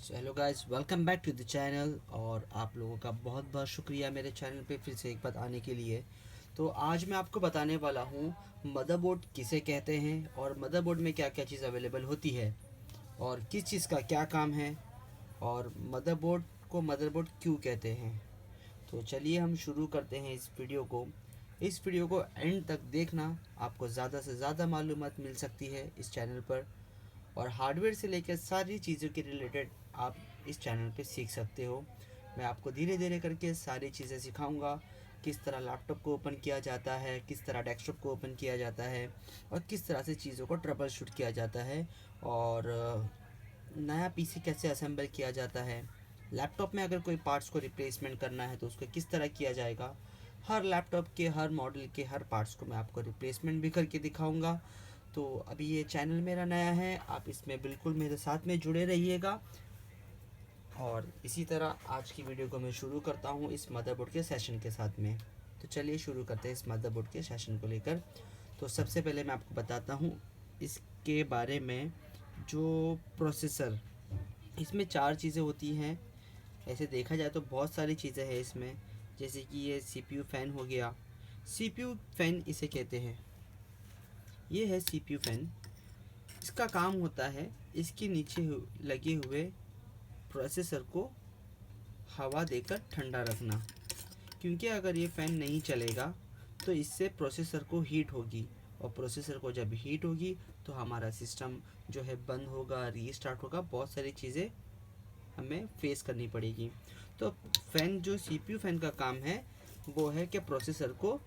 Hello guys, welcome back to the channel. और आप लोगों का बहुत बहुत शुक्रिया मेरे चैनल पे फिर से एक बार आने के लिए। तो आज मैं आपको बताने वाला हूँ मदरबोर्ड किसे कहते हैं और मदरबोर्ड में क्या क्या चीज़ अवेलेबल होती है और किस चीज़ का क्या काम है और मदरबोर्ड को मदरबोर्ड क्यों कहते हैं। तो चलिए हम शुरू करते हैं इस वीडियो को एंड तक देखना। आपको ज़्यादा से ज़्यादा मालूमात मिल सकती है इस चैनल पर, और हार्डवेयर से लेकर सारी चीज़ों के रिलेटेड आप इस चैनल पे सीख सकते हो। मैं आपको धीरे धीरे करके सारी चीज़ें सिखाऊंगा। किस तरह लैपटॉप को ओपन किया जाता है, किस तरह डेस्कटॉप को ओपन किया जाता है और किस तरह से चीज़ों को ट्रबल शूट किया जाता है, और नया पीसी कैसे असेंबल किया जाता है। लैपटॉप में अगर कोई पार्ट्स को रिप्लेसमेंट करना है तो उसको किस तरह किया जाएगा। हर लैपटॉप के हर मॉडल के हर पार्ट्स को मैं आपको रिप्लेसमेंट भी करके दिखाऊंगा। तो अभी ये चैनल मेरा नया है, आप इसमें बिल्कुल मेरे साथ में जुड़े रहिएगा। और इसी तरह आज की वीडियो को मैं शुरू करता हूँ इस मदरबोर्ड के सेशन के साथ में। तो चलिए शुरू करते हैं इस मदरबोर्ड के सेशन को लेकर। तो सबसे पहले मैं आपको बताता हूँ इसके बारे में। जो प्रोसेसर, इसमें चार चीज़ें होती हैं। ऐसे देखा जाए तो बहुत सारी चीज़ें हैं इसमें, जैसे कि ये सीपीयू फ़ैन हो गया। सीपीयू फ़ैन इसे कहते हैं। ये है सीपीयू फ़ैन। इसका काम होता है इसके नीचे लगे हुए प्रोसेसर को हवा देकर ठंडा रखना, क्योंकि अगर ये फ़ैन नहीं चलेगा तो इससे प्रोसेसर को हीट होगी, और प्रोसेसर को जब हीट होगी तो हमारा सिस्टम जो है बंद होगा, रीस्टार्ट होगा, बहुत सारी चीज़ें हमें फेस करनी पड़ेगी। तो फ़ैन, जो सीपीयू फ़ैन का काम है वो है कि प्रोसेसर को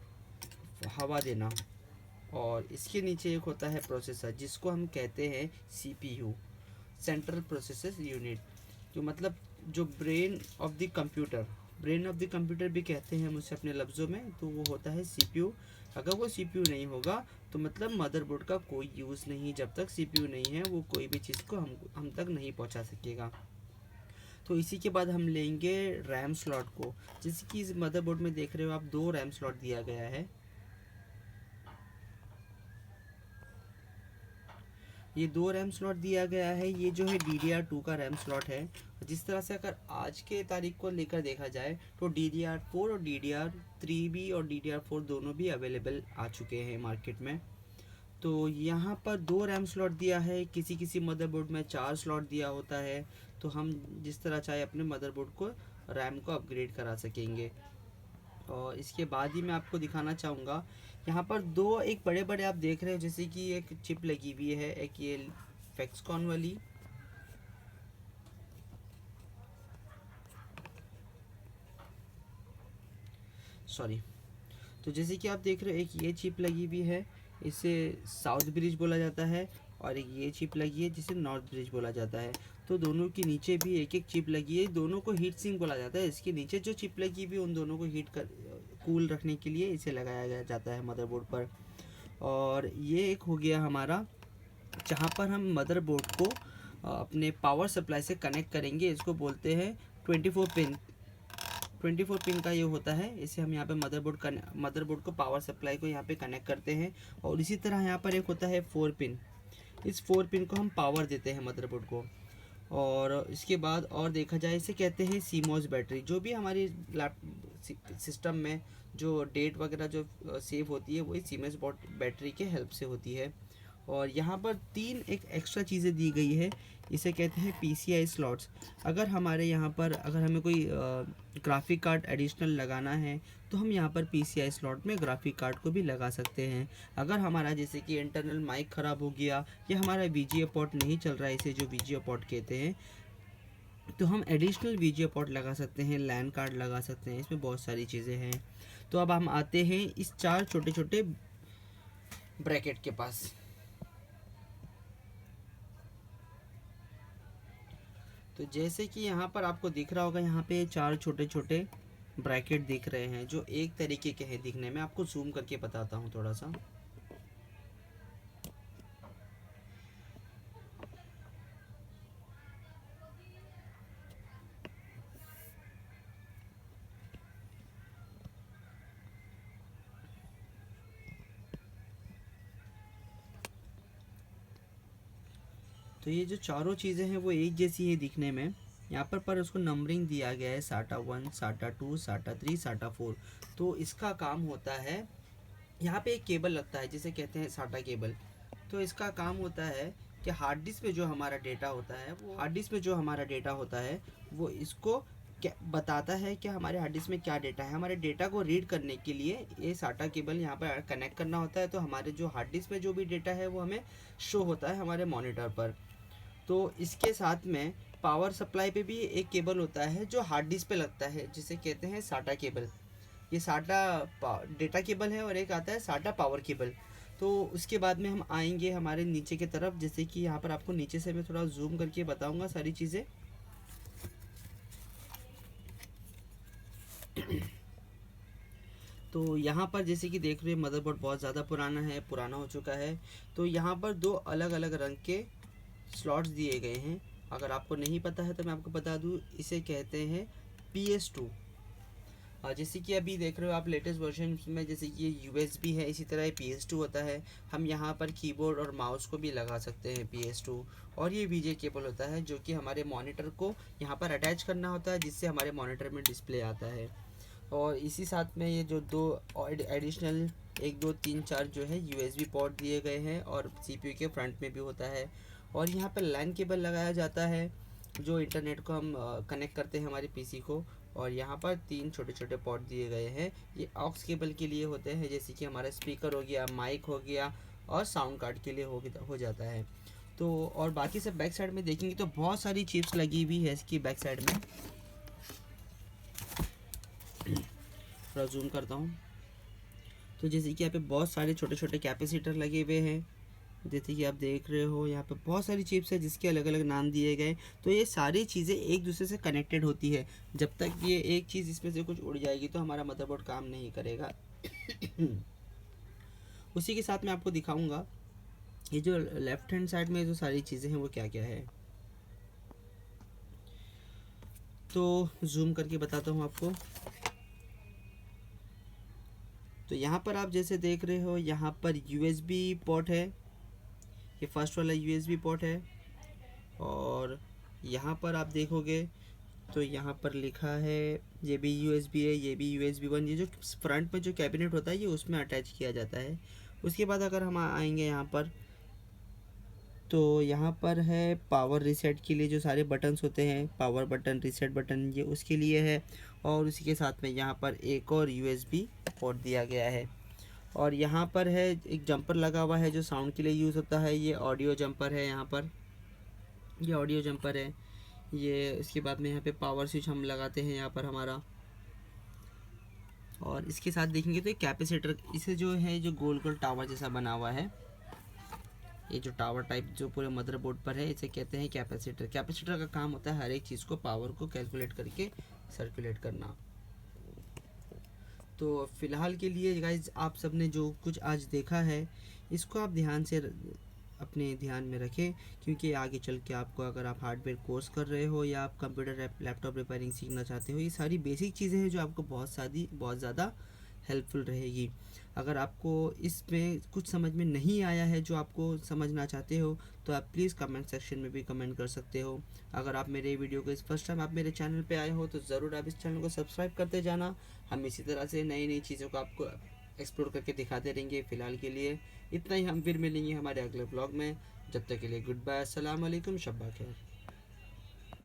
हवा देना। और इसके नीचे एक होता है प्रोसेसर, जिसको हम कहते हैं सीपीयू, सेंट्रल प्रोसेसर यूनिट। जो मतलब जो ब्रेन ऑफ द कंप्यूटर भी कहते हैं हम उसे अपने लफ्ज़ों में, तो वो होता है सीपीयू। अगर वो सीपीयू नहीं होगा तो मतलब मदरबोर्ड का कोई यूज़ नहीं। जब तक सीपीयू नहीं है वो कोई भी चीज़ को हम तक नहीं पहुंचा सकेगा। तो इसी के बाद हम लेंगे रैम स्लॉट को। जैसे कि इस मदरबोर्ड में देख रहे हो आप, दो रैम स्लॉट दिया गया है। ये दो रैम स्लॉट दिया गया है। ये जो है DDR2 का रैम स्लॉट है। जिस तरह से अगर आज के तारीख को लेकर देखा जाए तो DDR4 और DDR3 भी और DDR4 दोनों भी अवेलेबल आ चुके हैं मार्केट में। तो यहाँ पर दो रैम स्लॉट दिया है, किसी किसी मदरबोर्ड में चार स्लॉट दिया होता है। तो हम जिस तरह चाहे अपने मदरबोर्ड को रैम को अपग्रेड करा सकेंगे। और इसके बाद ही मैं आपको दिखाना चाहूँगा, यहाँ पर दो एक बड़े बड़े आप देख रहे हो, जैसे कि एक चिप लगी हुई है, एक ये फैक्सकॉन वाली, सॉरी। तो जैसे कि आप देख रहे हो, एक ये चिप लगी हुई है, इसे साउथ ब्रिज बोला जाता है। और एक ये चिप लगी है जिसे नॉर्थ ब्रिज बोला जाता है। तो दोनों के नीचे भी एक एक चिप लगी है। दोनों को हीट सिंक बोला जाता है। इसके नीचे जो चिप लगी हुई है उन दोनों को हीट कर कूल रखने के लिए इसे लगाया गया जाता है मदरबोर्ड पर। और ये एक हो गया हमारा, जहाँ पर हम मदरबोर्ड को अपने पावर सप्लाई से कनेक्ट करेंगे। इसको बोलते हैं 24 पिन। 24 पिन का ये होता है। इसे हम यहाँ पे मदरबोर्ड को पावर सप्लाई को यहाँ पे कनेक्ट करते हैं। और इसी तरह यहाँ पर एक होता है 4 पिन। इस 4 पिन को हम पावर देते हैं मदरबोर्ड को। और इसके बाद और देखा जाए, इसे कहते हैं सीमोस बैटरी। जो भी हमारी लैप सिस्टम में जो डेट वगैरह जो सेव होती है वही सीमोस बैटरी के हेल्प से होती है। और यहाँ पर तीन एक एक्स्ट्रा चीज़ें दी गई है, इसे कहते हैं PCI स्लॉट्स। अगर हमारे यहाँ पर अगर हमें कोई ग्राफिक कार्ड एडिशनल लगाना है तो हम यहाँ पर PCI स्लॉट में ग्राफिक कार्ड को भी लगा सकते हैं। अगर हमारा जैसे कि इंटरनल माइक ख़राब हो गया या हमारा VGA पोर्ट नहीं चल रहा है, इसे जो VGA पोर्ट कहते हैं, तो हम एडिशनल VGA पोर्ट लगा सकते हैं, लैन कार्ड लगा सकते हैं। इसमें बहुत सारी चीज़ें हैं। तो अब हम आते हैं इस चार छोटे छोटे ब्रैकेट के पास। तो जैसे कि यहाँ पर आपको दिख रहा होगा, यहाँ पे चार छोटे छोटे ब्रैकेट दिख रहे हैं जो एक तरीके के हैं दिखने में। आपको जूम करके बताता हूँ थोड़ा सा। तो ये जो चारों चीज़ें हैं वो एक जैसी है दिखने में। यहाँ पर उसको नंबरिंग दिया गया है SATA 1, SATA 2, SATA 3, SATA 4। तो इसका काम होता है, यहाँ पे एक केबल लगता है जिसे कहते हैं SATA केबल। तो इसका काम होता है कि हार्ड डिस्क में जो हमारा डेटा होता है, वो हार्ड डिस्क में जो हमारा डेटा होता है वो इसको क्या बताता है कि हमारे हार्ड डिस्क में क्या डेटा है। हमारे डेटा को रीड करने के लिए ये SATA केबल यहाँ पर कनेक्ट करना होता है। तो हमारे जो हार्ड डिस्क में जो भी डेटा है वो हमें शो होता है हमारे मॉनिटर पर। तो इसके साथ में पावर सप्लाई पे भी एक केबल होता है जो हार्ड डिस्क पे लगता है, जिसे कहते हैं SATA केबल। ये SATA डेटा केबल है, और एक आता है SATA पावर केबल। तो उसके बाद में हम आएंगे हमारे नीचे की तरफ, जैसे कि यहाँ पर आपको नीचे से मैं थोड़ा जूम करके बताऊंगा सारी चीज़ें। तो यहाँ पर जैसे कि देख रहे हैं मदरबोर्ड बहुत ज़्यादा पुराना हो चुका है। तो यहाँ पर दो अलग अलग रंग के स्लॉट्स दिए गए हैं। अगर आपको नहीं पता है तो मैं आपको बता दूँ, इसे कहते हैं PS2। जैसे कि अभी देख रहे हो आप लेटेस्ट वर्जन में, जैसे कि ये USB है, इसी तरह ये PS2 होता है। हम यहाँ पर कीबोर्ड और माउस को भी लगा सकते हैं PS2। और ये VGA केबल होता है जो कि हमारे मॉनिटर को यहाँ पर अटैच करना होता है, जिससे हमारे मॉनिटर में डिस्प्ले आता है। और इसी साथ में ये जो दो एडिशनल 1 2 3 4 जो है USB पोर्ट दिए गए हैं, और CPU के फ्रंट में भी होता है। और यहाँ पर लैन केबल लगाया जाता है जो इंटरनेट को हम कनेक्ट करते हैं हमारे PC को। और यहाँ पर 3 छोटे छोटे पोर्ट दिए गए हैं, ये ऑक्स केबल के लिए होते हैं, जैसे कि हमारा स्पीकर हो गया, माइक हो गया, और साउंड कार्ड के लिए हो जाता है। तो और बाकी सब बैक साइड में देखेंगे तो बहुत सारी चिप्स लगी हुई है इसकी बैक साइड में। थोड़ा जूम करता हूँ। तो जैसे कि यहाँ पे बहुत सारे छोटे छोटे कैपेसिटर लगे हुए हैं, जैसे कि आप देख रहे हो यहाँ पे बहुत सारी चिप्स है जिसके अलग अलग नाम दिए गए। तो ये सारी चीज़ें एक दूसरे से कनेक्टेड होती है। जब तक ये एक चीज़ इसमें से कुछ उड़ जाएगी तो हमारा मदरबोर्ड काम नहीं करेगा। उसी के साथ मैं आपको दिखाऊंगा ये जो लेफ्ट हैंड साइड में जो सारी चीज़ें हैं वो क्या क्या है। तो जूम करके बताता हूँ आपको। तो यहाँ पर आप जैसे देख रहे हो, यहाँ पर USB पोर्ट है, ये फर्स्ट वाला USB पोर्ट है। और यहाँ पर आप देखोगे तो यहाँ पर लिखा है ये भी USB है, ये भी USB 1। ये जो फ्रंट में जो कैबिनेट होता है ये उसमें अटैच किया जाता है। उसके बाद अगर हम आएंगे यहाँ पर, तो यहाँ पर है पावर रीसेट के लिए जो सारे बटन्स होते हैं, पावर बटन, रीसेट बटन, ये उसके लिए है। और उसी के साथ में यहाँ पर एक और USB पोर्ट दिया गया है। और यहाँ पर है एक जंपर लगा हुआ है जो साउंड के लिए यूज़ होता है, ये ऑडियो जंपर है। यहाँ पर ये ऑडियो जंपर है ये। इसके बाद में यहाँ पे पावर स्विच हम लगाते हैं यहाँ पर हमारा। और इसके साथ देखेंगे तो एक कैपेसिटर, इसे जो है जो गोल गोल टावर जैसा बना हुआ है, ये जो टावर टाइप जो पूरे मदरबोर्ड पर है, इसे कहते हैं कैपेसिटर। कैपेसिटर का काम होता है हर एक चीज़ को, पावर को कैलकुलेट करके सर्कुलेट करना। तो फ़िलहाल के लिए गाइज आप सब ने जो कुछ आज देखा है इसको आप ध्यान से अपने ध्यान में रखें, क्योंकि आगे चल के आपको, अगर आप हार्डवेयर कोर्स कर रहे हो या आप कंप्यूटर लैपटॉप रिपेयरिंग सीखना चाहते हो, ये सारी बेसिक चीज़ें हैं जो आपको बहुत ज़्यादा हेल्पफुल रहेगी। अगर आपको इसमें कुछ समझ में नहीं आया है जो आपको समझना चाहते हो, तो आप प्लीज़ कमेंट सेक्शन में भी कमेंट कर सकते हो। अगर आप मेरे वीडियो को इस फर्स्ट टाइम आप मेरे चैनल पे आए हो तो ज़रूर आप इस चैनल को सब्सक्राइब करते जाना। हम इसी तरह से नई नई चीज़ों को आपको एक्सप्लोर करके दिखाते रहेंगे। फ़िलहाल के लिए इतना ही, हम फिर मिलेंगे हमारे अगले ब्लॉग में। जब तक के लिए गुड बाय, अस्सलाम वालेकुम, शब्बा खैर।